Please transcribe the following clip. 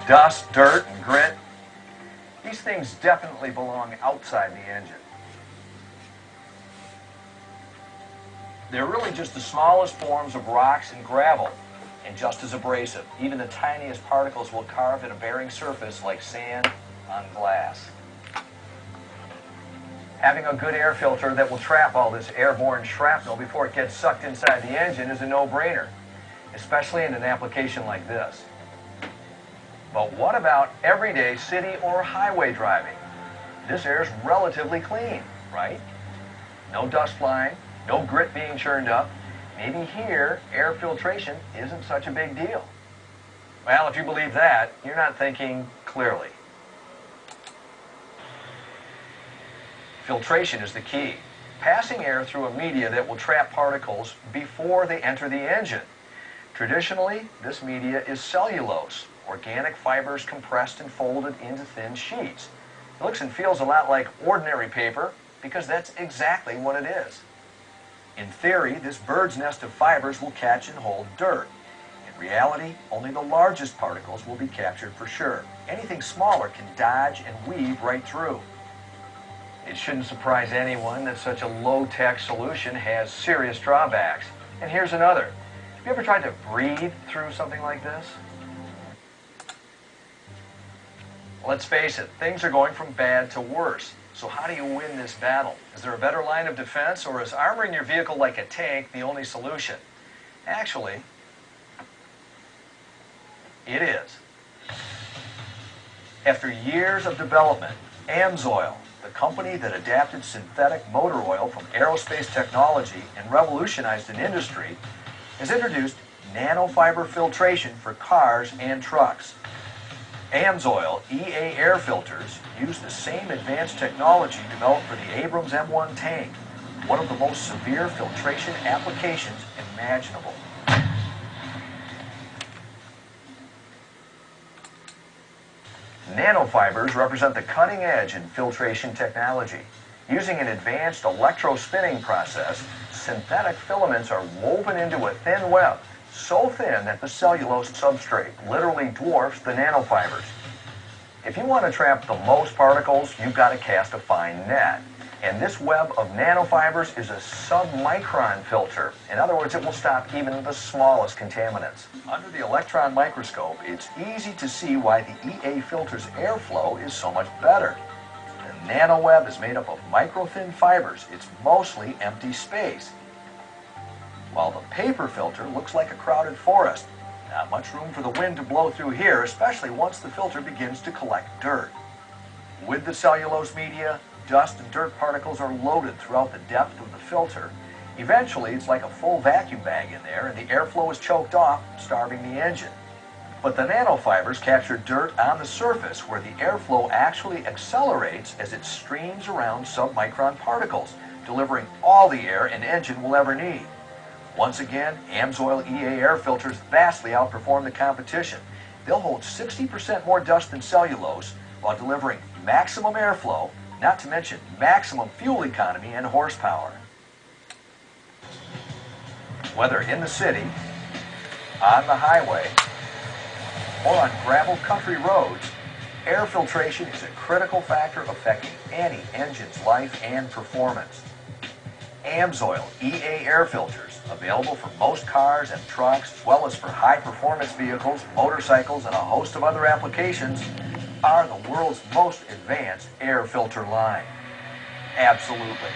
Dust, dirt, and grit, these things definitely belong outside the engine. They're really just the smallest forms of rocks and gravel, and just as abrasive. Even the tiniest particles will carve at a bearing surface like sand on glass. Having a good air filter that will trap all this airborne shrapnel before it gets sucked inside the engine is a no-brainer, especially in an application like this. But what about everyday city or highway driving? This air is relatively clean, right? No dust flying, no grit being churned up. Maybe here, air filtration isn't such a big deal. Well, if you believe that, you're not thinking clearly. Filtration is the key. Passing air through a media that will trap particles before they enter the engine. Traditionally, this media is cellulose, organic fibers compressed and folded into thin sheets. It looks and feels a lot like ordinary paper because that's exactly what it is. In theory, this bird's nest of fibers will catch and hold dirt. In reality, only the largest particles will be captured for sure. Anything smaller can dodge and weave right through. It shouldn't surprise anyone that such a low-tech solution has serious drawbacks. And here's another. Have you ever tried to breathe through something like this? Let's face it, things are going from bad to worse. So how do you win this battle? Is there a better line of defense, or is armoring your vehicle like a tank the only solution? Actually, it is. After years of development, AMSOIL, the company that adapted synthetic motor oil from aerospace technology and revolutionized an industry, has introduced nanofiber filtration for cars and trucks. AMSOIL EaAirFilters use the same advanced technology developed for the Abrams M1 tank, one of the most severe filtration applications imaginable. Nanofibers represent the cutting edge in filtration technology. Using an advanced electrospinning process, synthetic filaments are woven into a thin web, so thin that the cellulose substrate literally dwarfs the nanofibers. If you want to trap the most particles, you've got to cast a fine net. And this web of nanofibers is a sub-micron filter. In other words, it will stop even the smallest contaminants. Under the electron microscope, it's easy to see why the EaAirFilter's airflow is so much better. The nanoweb is made up of micro-thin fibers. It's mostly empty space. While the paper filter looks like a crowded forest. Not much room for the wind to blow through here, especially once the filter begins to collect dirt. With the cellulose media, dust and dirt particles are loaded throughout the depth of the filter. Eventually, it's like a full vacuum bag in there, and the airflow is choked off, starving the engine. But the nanofibers capture dirt on the surface, where the airflow actually accelerates as it streams around submicron particles, delivering all the air an engine will ever need. Once again, AMSOIL EaAirFilters vastly outperform the competition. They'll hold 60% more dust than cellulose while delivering maximum airflow, not to mention maximum fuel economy and horsepower. Whether in the city, on the highway, or on gravel country roads, air filtration is a critical factor affecting any engine's life and performance. AMSOIL EaAirFilters, available for most cars and trucks, as well as for high-performance vehicles, motorcycles, and a host of other applications, are the world's most advanced air filter line. Absolutely.